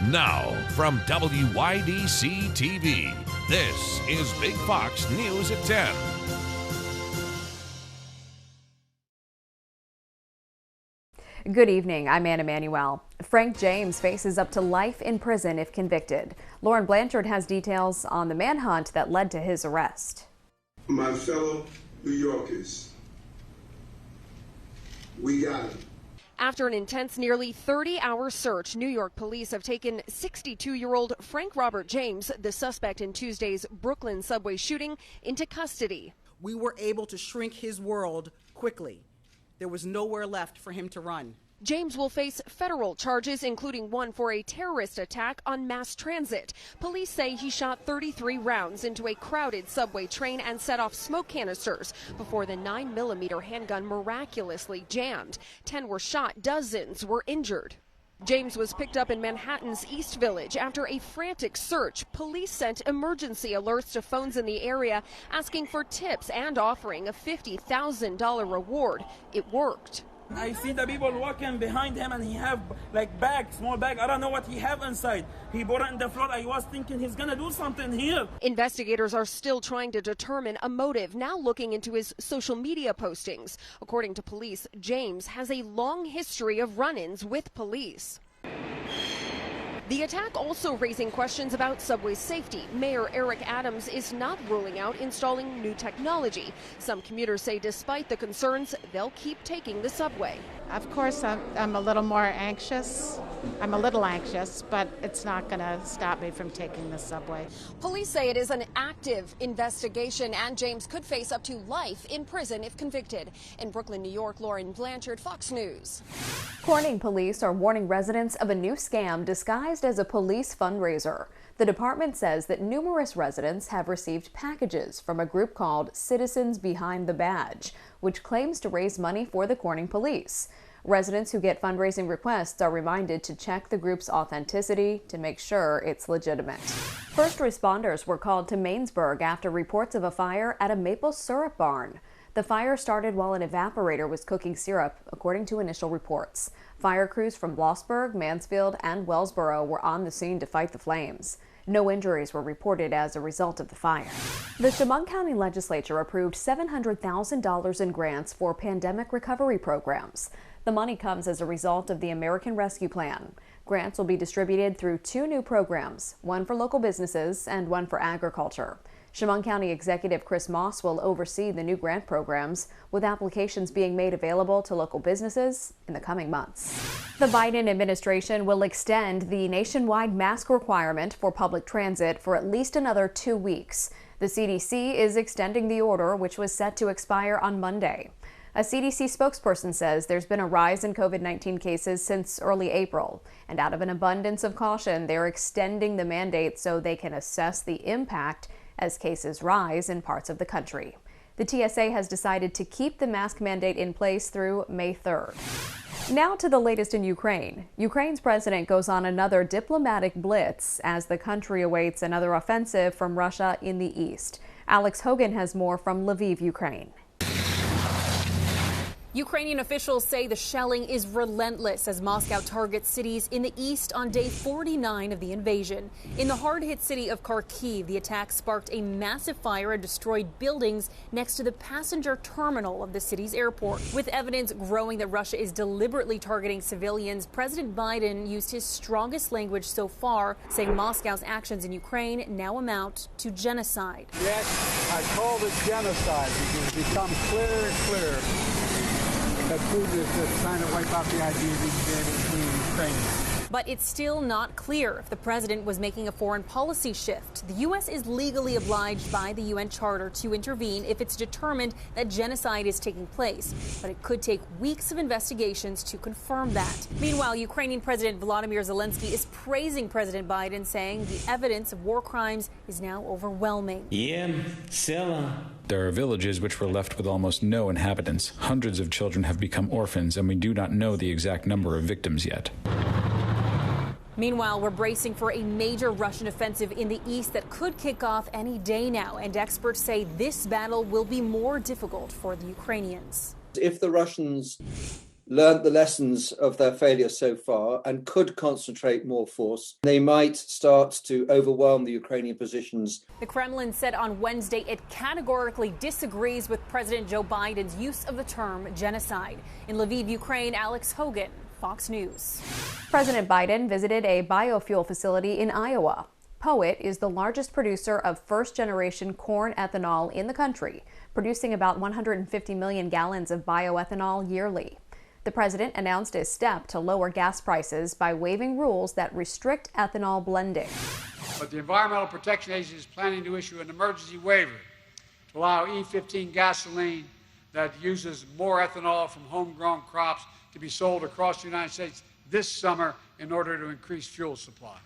Now, from WYDC TV, this is Big Fox News at 10. Good evening, I'm Anna Manuel. Frank James faces up to life in prison if convicted. Lauren Blanchard has details on the manhunt that led to his arrest. My fellow New Yorkers, we got him. After an intense, nearly 30-hour search, New York police have taken 62-year-old Frank Robert James, the suspect in Tuesday's Brooklyn subway shooting, into custody. We were able to shrink his world quickly. There was nowhere left for him to run. James will face federal charges, including one for a terrorist attack on mass transit. Police say he shot 33 rounds into a crowded subway train and set off smoke canisters before the 9mm handgun miraculously jammed. 10 were shot, dozens were injured. James was picked up in Manhattan's East Village after a frantic search. Police sent emergency alerts to phones in the area asking for tips and offering a $50,000 reward. It worked. I see the people walking behind him and he have like bag, small bag. I don't know what he have inside. He bought it in the floor. I was thinking he's gonna do something here. Investigators are still trying to determine a motive, now looking into his social media postings. According to police, James has a long history of run-ins with police. The attack also raising questions about subway safety. Mayor Eric Adams is not ruling out installing new technology. Some commuters say despite the concerns, they'll keep taking the subway. Of course, I'm a little more anxious. I'm a little anxious, but it's not going to stop me from taking the subway. Police say it is an active investigation and James could face up to life in prison if convicted. In Brooklyn, New York, Lauren Blanchard, Fox News. Corning police are warning residents of a new scam disguised as a police fundraiser. The department says that numerous residents have received packages from a group called Citizens Behind the Badge, which claims to raise money for the Corning police. Residents who get fundraising requests are reminded to check the group's authenticity to make sure it's legitimate. First responders were called to Mainsburg after reports of a fire at a maple syrup barn. The fire started while an evaporator was cooking syrup, according to initial reports. Fire crews from Blossburg, Mansfield, and Wellsboro were on the scene to fight the flames. No injuries were reported as a result of the fire. The Chemung County Legislature approved $700,000 in grants for pandemic recovery programs. The money comes as a result of the American Rescue Plan. Grants will be distributed through 2 new programs, one for local businesses and one for agriculture. Chemung County Executive Chris Moss will oversee the new grant programs, with applications being made available to local businesses in the coming months. The Biden administration will extend the nationwide mask requirement for public transit for at least another 2 weeks. The CDC is extending the order, which was set to expire on Monday. A CDC spokesperson says there's been a rise in COVID-19 cases since early April, and out of an abundance of caution, they're extending the mandate so they can assess the impact as cases rise in parts of the country. The TSA has decided to keep the mask mandate in place through May 3rd. Now to the latest in Ukraine. Ukraine's president goes on another diplomatic blitz as the country awaits another offensive from Russia in the east. Alex Hogan has more from Lviv, Ukraine. Ukrainian officials say the shelling is relentless as Moscow targets cities in the east on day 49 of the invasion. In the hard-hit city of Kharkiv, the attack sparked a massive fire and destroyed buildings next to the passenger terminal of the city's airport. With evidence growing that Russia is deliberately targeting civilians, President Biden used his strongest language so far, saying Moscow's actions in Ukraine now amount to genocide. Yes, I call this genocide because it becomes clearer and clearer that Putin is just trying to wipe out the idea of unity between Ukraine. But it's still not clear if the president was making a foreign policy shift. The U.S. is legally obliged by the UN Charter to intervene if it's determined that genocide is taking place. But it could take weeks of investigations to confirm that. Meanwhile, Ukrainian President Volodymyr Zelensky is praising President Biden, saying the evidence of war crimes is now overwhelming. There are villages which were left with almost no inhabitants. Hundreds of children have become orphans, and we do not know the exact number of victims yet. Meanwhile, we're bracing for a major Russian offensive in the east that could kick off any day now, and experts say this battle will be more difficult for the Ukrainians. If the Russians learned the lessons of their failure so far and could concentrate more force, they might start to overwhelm the Ukrainian positions. The Kremlin said on Wednesday it categorically disagrees with President Joe Biden's use of the term genocide. In Lviv, Ukraine, Alex Hogan, Fox News. President Biden visited a biofuel facility in Iowa. Poet is the largest producer of first-generation corn ethanol in the country, producing about 150 million gallons of bioethanol yearly. The president announced a step to lower gas prices by waiving rules that restrict ethanol blending. But the Environmental Protection Agency is planning to issue an emergency waiver to allow E15 gasoline that uses more ethanol from homegrown crops to be sold across the United States this summer in order to increase fuel supply.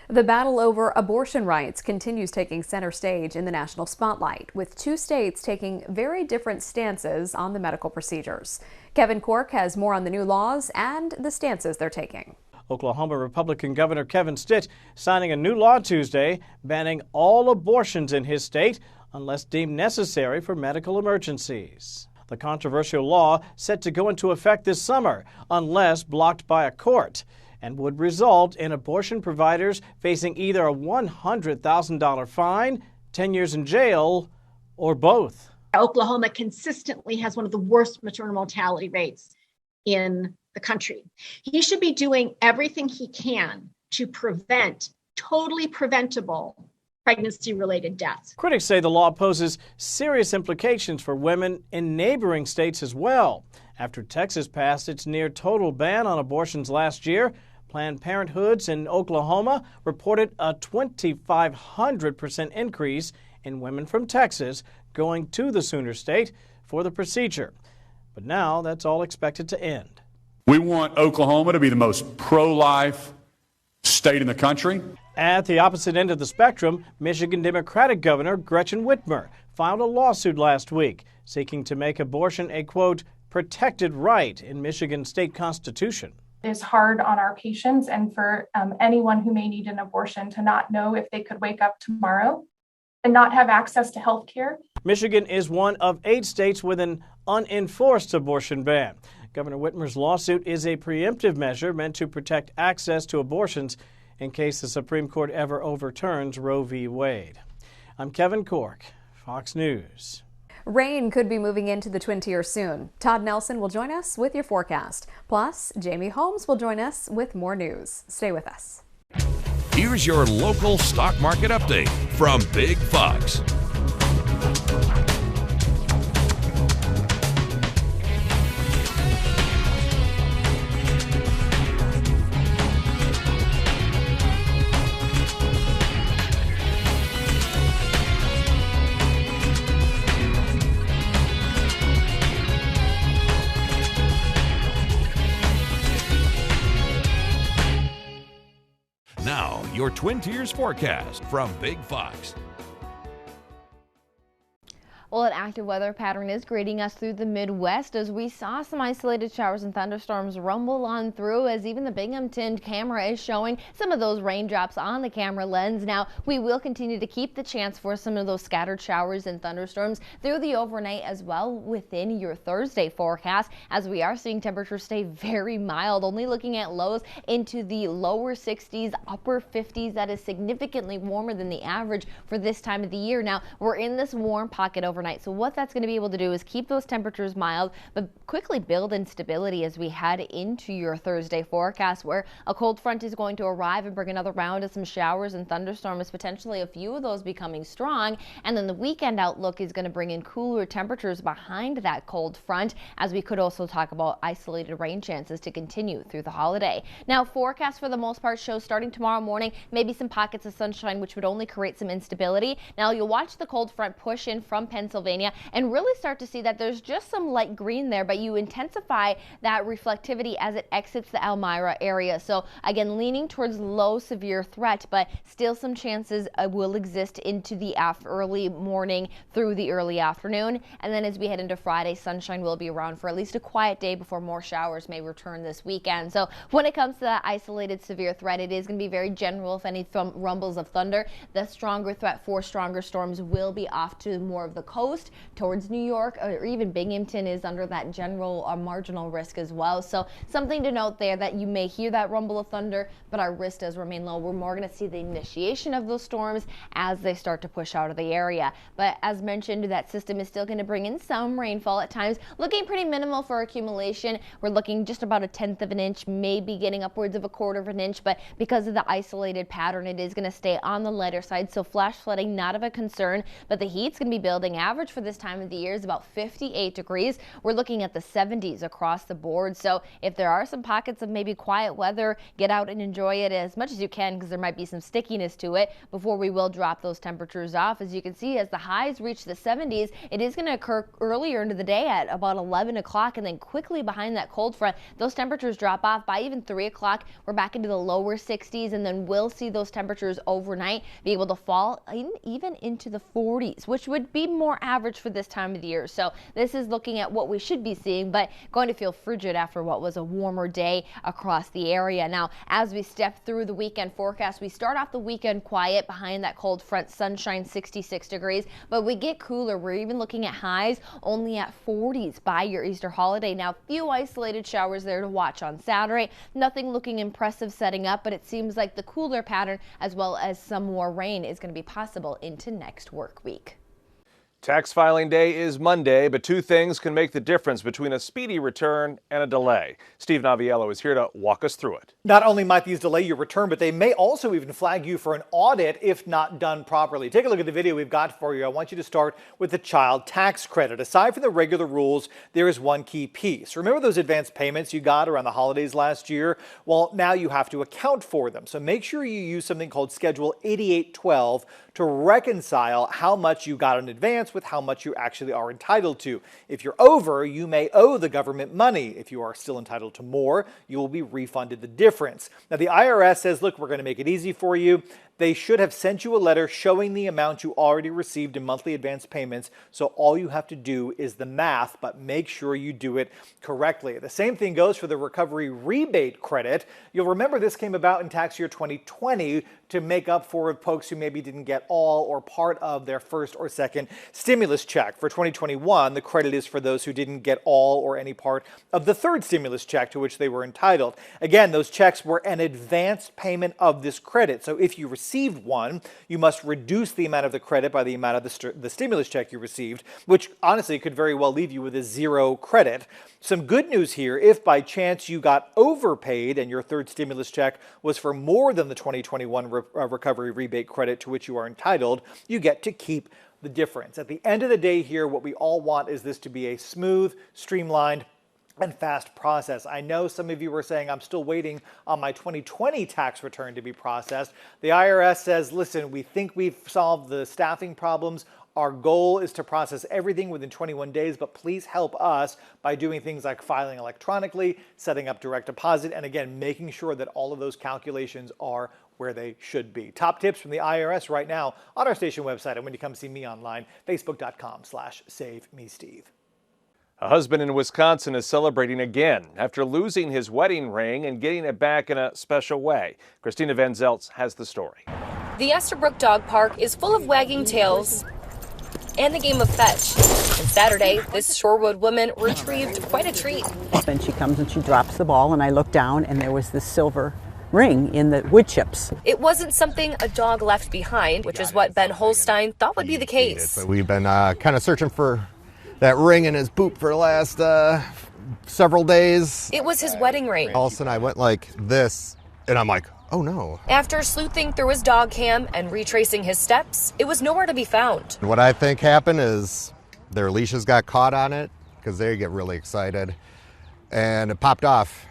The battle over abortion rights continues taking center stage in the national spotlight, with 2 states taking very different stances on the medical procedures. Kevin Corke has more on the new laws and the stances they're taking. Oklahoma Republican Governor Kevin Stitt signing a new law Tuesday banning all abortions in his state unless deemed necessary for medical emergencies. The controversial law set to go into effect this summer unless blocked by a court, and would result in abortion providers facing either a $100,000 fine, 10 years in jail, or both. Oklahoma consistently has one of the worst maternal mortality rates in the country. He should be doing everything he can to prevent totally preventable pregnancy-related deaths. Critics say the law poses serious implications for women in neighboring states as well. After Texas passed its near-total ban on abortions last year, Planned Parenthoods in Oklahoma reported a 2,500% increase in women from Texas going to the Sooner State for the procedure. But now that's all expected to end. We want Oklahoma to be the most pro-life state in the country. At the opposite end of the spectrum, Michigan Democratic Governor Gretchen Whitmer filed a lawsuit last week seeking to make abortion a, quote, protected right in Michigan's state constitution. It is hard on our patients and for anyone who may need an abortion to not know if they could wake up tomorrow and not have access to health care. Michigan is one of 8 states with an unenforced abortion ban. Governor Whitmer's lawsuit is a preemptive measure meant to protect access to abortions in case the Supreme Court ever overturns Roe v. Wade. I'm Kevin Corke, Fox News. Rain could be moving into the Twin Tiers soon. Todd Nelson will join us with your forecast. Plus, Jamie Holmes will join us with more news. Stay with us. Here's your local stock market update from Big Fox. Now, your Twin Tiers forecast from Big Fox. Well, an active weather pattern is greeting us through the Midwest as we saw some isolated showers and thunderstorms rumble on through, as even the Binghamton camera is showing some of those raindrops on the camera lens. Now, we will continue to keep the chance for some of those scattered showers and thunderstorms through the overnight as well within your Thursday forecast, as we are seeing temperatures stay very mild, only looking at lows into the lower 60s, upper 50s. That is significantly warmer than the average for this time of the year. Now, we're in this warm pocket overnight. So what that's going to be able to do is keep those temperatures mild, but quickly build instability as we head into your Thursday forecast, where a cold front is going to arrive and bring another round of some showers and thunderstorms, potentially a few of those becoming strong. And then the weekend outlook is going to bring in cooler temperatures behind that cold front, as we could also talk about isolated rain chances to continue through the holiday. Now, forecast for the most part shows starting tomorrow morning, maybe some pockets of sunshine, which would only create some instability. Now, you'll watch the cold front push in from Pennsylvania and really start to see that there's just some light green there, but you intensify that reflectivity as it exits the Elmira area. So again, leaning towards low severe threat, but still some chances will exist into the early morning through the early afternoon. And then as we head into Friday, sunshine will be around for at least a quiet day before more showers may return this weekend. So when it comes to that isolated severe threat, it is going to be very general. If any rumbles of thunder, the stronger threat for stronger storms will be off to more of the coast towards New York, or even Binghamton is under that general marginal risk as well. So something to note there, that you may hear that rumble of thunder, but our risk does remain low. We're more going to see the initiation of those storms as they start to push out of the area. But as mentioned, that system is still going to bring in some rainfall at times, looking pretty minimal for accumulation. We're looking just about 1/10 of an inch, maybe getting upwards of 1/4 of an inch, but because of the isolated pattern, it is going to stay on the lighter side. So flash flooding, not of a concern, but the heat's going to be building. Average for this time of the year is about 58 degrees. We're looking at the 70s across the board. So if there are some pockets of maybe quiet weather, get out and enjoy it as much as you can, because there might be some stickiness to it before we will drop those temperatures off. As you can see, as the highs reach the 70s, it is going to occur earlier into the day at about 11 o'clock, and then quickly behind that cold front, those temperatures drop off by even 3 o'clock. We're back into the lower 60s, and then we'll see those temperatures overnight be able to fall even into the 40s, which would be more average for this time of the year. So this is looking at what we should be seeing, but going to feel frigid after what was a warmer day across the area. Now, as we step through the weekend forecast, we start off the weekend quiet behind that cold front, sunshine 66 degrees, but we get cooler. We're even looking at highs only at 40s by your Easter holiday. Now, few isolated showers there to watch on Saturday. Nothing looking impressive setting up, but it seems like the cooler pattern as well as some more rain is going to be possible into next work week. Tax filing day is Monday, but two things can make the difference between a speedy return and a delay. Steve Naviello is here to walk us through it. Not only might these delay your return, but they may also even flag you for an audit if not done properly. Take a look at the video we've got for you. I want you to start with the child tax credit. Aside from the regular rules, there is one key piece. Remember those advance payments you got around the holidays last year? Well, now you have to account for them. So make sure you use something called Schedule 8812 to reconcile how much you got in advance with how much you actually are entitled to. If you're over, you may owe the government money. If you are still entitled to more, you will be refunded the difference. Now, the IRS says, look, we're going to make it easy for you. They should have sent you a letter showing the amount you already received in monthly advance payments. So all you have to do is the math, but make sure you do it correctly. The same thing goes for the recovery rebate credit. You'll remember this came about in tax year 2020 to make up for folks who maybe didn't get all or part of their first or second stimulus check. For 2021, the credit is for those who didn't get all or any part of the third stimulus check to which they were entitled. Again, those checks were an advanced payment of this credit. So if you received one, you must reduce the amount of the credit by the amount of the stimulus check you received, which honestly could very well leave you with a zero credit. Some good news here: if by chance you got overpaid and your third stimulus check was for more than the 2021 recovery rebate credit to which you are entitled, you get to keep the difference. At the end of the day here, what we all want is this to be a smooth, streamlined, and fast process. I know some of you were saying, I'm still waiting on my 2020 tax return to be processed. The IRS says, listen, we think we've solved the staffing problems. Our goal is to process everything within 21 days, but please help us by doing things like filing electronically, setting up direct deposit, and again, making sure that all of those calculations are where they should be. Top tips from the IRS right now on our station website, and when you come see me online, facebook.com/SaveMeSteve. A husband in Wisconsin is celebrating again after losing his wedding ring and getting it back in a special way. Christina Van Zelts has the story. The Esterbrook Dog Park is full of wagging tails and the game of fetch. And Saturday, this Shorewood woman retrieved quite a treat. Then she comes and she drops the ball, and I look down, and there was this silver ring in the wood chips. It wasn't something a dog left behind, which is what Ben Holstein thought would be the case. We've been kind of searching for that ring in his poop for the last several days. It was his wedding ring. All of a sudden I went like this, and I'm like, oh no. After sleuthing through his dog cam and retracing his steps, it was nowhere to be found. What I think happened is their leashes got caught on it, because they get really excited, and it popped off.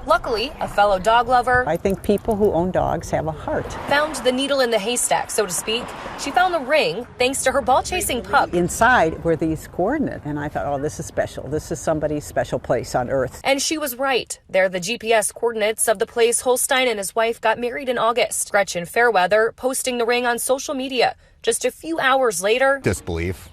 Luckily, a fellow dog lover, I think people who own dogs have a heart, found the needle in the haystack, so to speak. She found the ring thanks to her ball-chasing pup. Inside were these coordinates, and I thought, oh, this is special. This is somebody's special place on Earth. And she was right. They're the GPS coordinates of the place Holstein and his wife got married in August. Gretchen Fairweather posting the ring on social media. Just a few hours later, disbelief.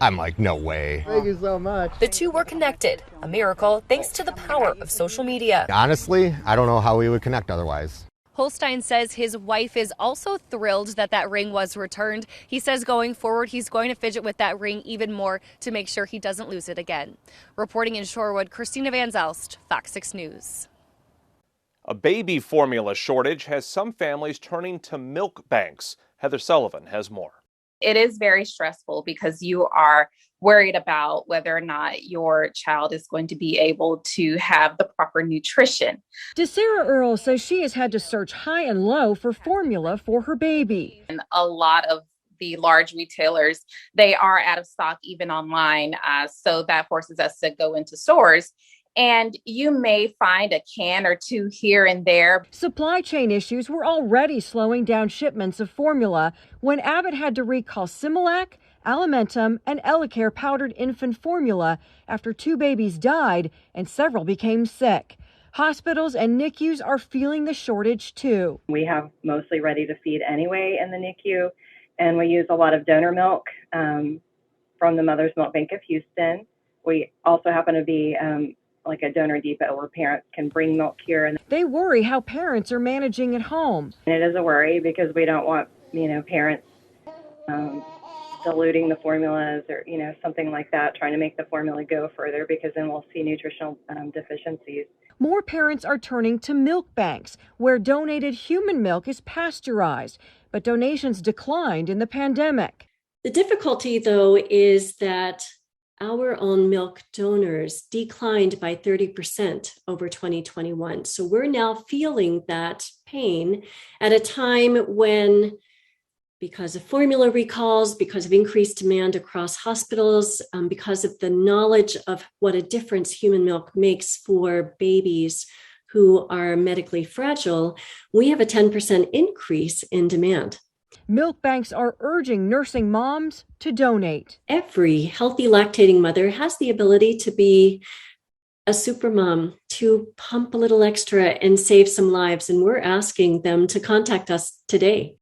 I'm like, no way. Thank you so much. The two were connected. A miracle thanks to the power of social media. Honestly, I don't know how we would connect otherwise. Holstein says his wife is also thrilled that that ring was returned. He says going forward, he's going to fidget with that ring even more to make sure he doesn't lose it again. Reporting in Shorewood, Christina Van Zelst, Fox 6 News. A baby formula shortage has some families turning to milk banks. Heather Sullivan has more. It is very stressful because you are worried about whether or not your child is going to be able to have the proper nutrition. DeSarah Earl says she has had to search high and low for formula for her baby. And a lot of the large retailers, they are out of stock even online. So that forces us to go into stores. And you may find a can or two here and there. Supply chain issues were already slowing down shipments of formula when Abbott had to recall Similac, Alimentum, and Elecare powdered infant formula after 2 babies died and several became sick. Hospitals and NICUs are feeling the shortage too. We have mostly ready to feed anyway in the NICU, and we use a lot of donor milk from the Mother's Milk Bank of Houston. We also happen to be like a donor depot where parents can bring milk here. And they worry how parents are managing at home. It is a worry because we don't want, parents diluting the formulas or, something like that, trying to make the formula go further because then we'll see nutritional deficiencies. More parents are turning to milk banks where donated human milk is pasteurized, but donations declined in the pandemic. The difficulty, though, is that our own milk donors declined by 30% over 2021. So we're now feeling that pain at a time when, because of formula recalls, because of increased demand across hospitals, because of the knowledge of what a difference human milk makes for babies who are medically fragile, we have a 10% increase in demand. Milk banks are urging nursing moms to donate. Every healthy lactating mother has the ability to be a super mom, to pump a little extra and save some lives, and we're asking them to contact us today.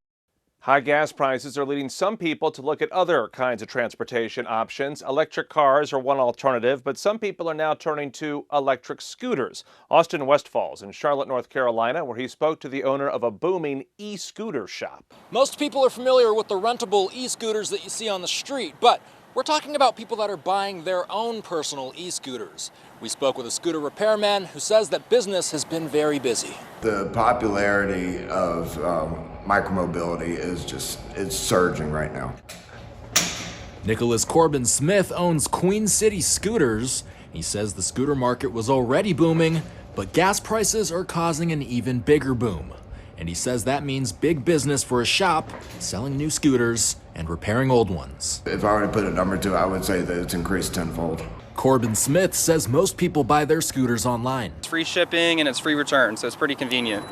High gas prices are leading some people to look at other kinds of transportation options. Electric cars are one alternative, but some people are now turning to electric scooters. Austin Westfall's in Charlotte, North Carolina, where he spoke to the owner of a booming e-scooter shop. Most people are familiar with the rentable e-scooters that you see on the street, but we're talking about people that are buying their own personal e-scooters. We spoke with a scooter repairman who says that business has been very busy. The popularity of micromobility it's surging right now. Nicholas Corbin Smith owns Queen City Scooters. He says the scooter market was already booming, but gas prices are causing an even bigger boom. And he says that means big business for a shop selling new scooters and repairing old ones. If I were to put a number to it, I would say that it's increased tenfold. Corbin Smith says most people buy their scooters online. It's free shipping and it's free return, so it's pretty convenient.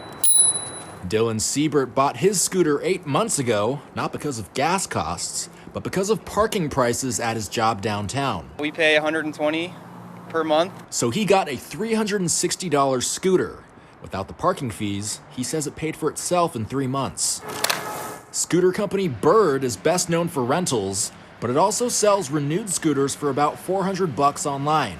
Dylan Siebert bought his scooter 8 months ago, not because of gas costs, but because of parking prices at his job downtown. We pay $120 per month. So he got a $360 scooter. Without the parking fees, he says it paid for itself in 3 months. Scooter company Bird is best known for rentals, but it also sells renewed scooters for about $400 online.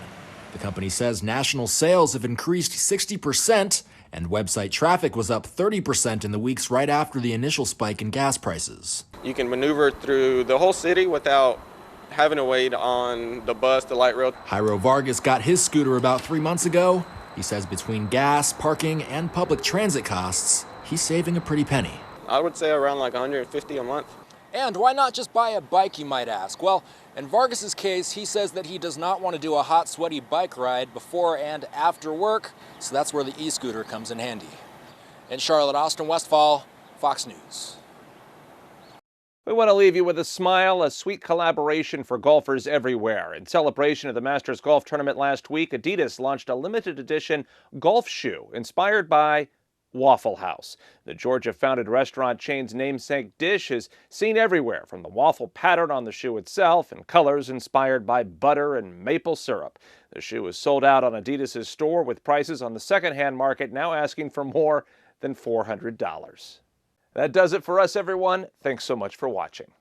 The company says national sales have increased 60%, and website traffic was up 30% in the weeks right after the initial spike in gas prices. You can maneuver through the whole city without having to wait on the bus, the light rail. Jairo Vargas got his scooter about 3 months ago. He says between gas, parking, and public transit costs, he's saving a pretty penny. I would say around like $150 a month. And why not just buy a bike, you might ask? Well, in Vargas's case, he says that he does not want to do a hot, sweaty bike ride before and after work, so that's where the e-scooter comes in handy. In Charlotte, Austin Westfall, Fox News. We want to leave you with a smile, a sweet collaboration for golfers everywhere. In celebration of the Masters Golf Tournament last week, Adidas launched a limited edition golf shoe inspired by Waffle House. The Georgia-founded restaurant chain's namesake dish is seen everywhere, from the waffle pattern on the shoe itself and colors inspired by butter and maple syrup. The shoe is sold out on Adidas' store, with prices on the secondhand market now asking for more than $400. That does it for us, everyone. Thanks so much for watching.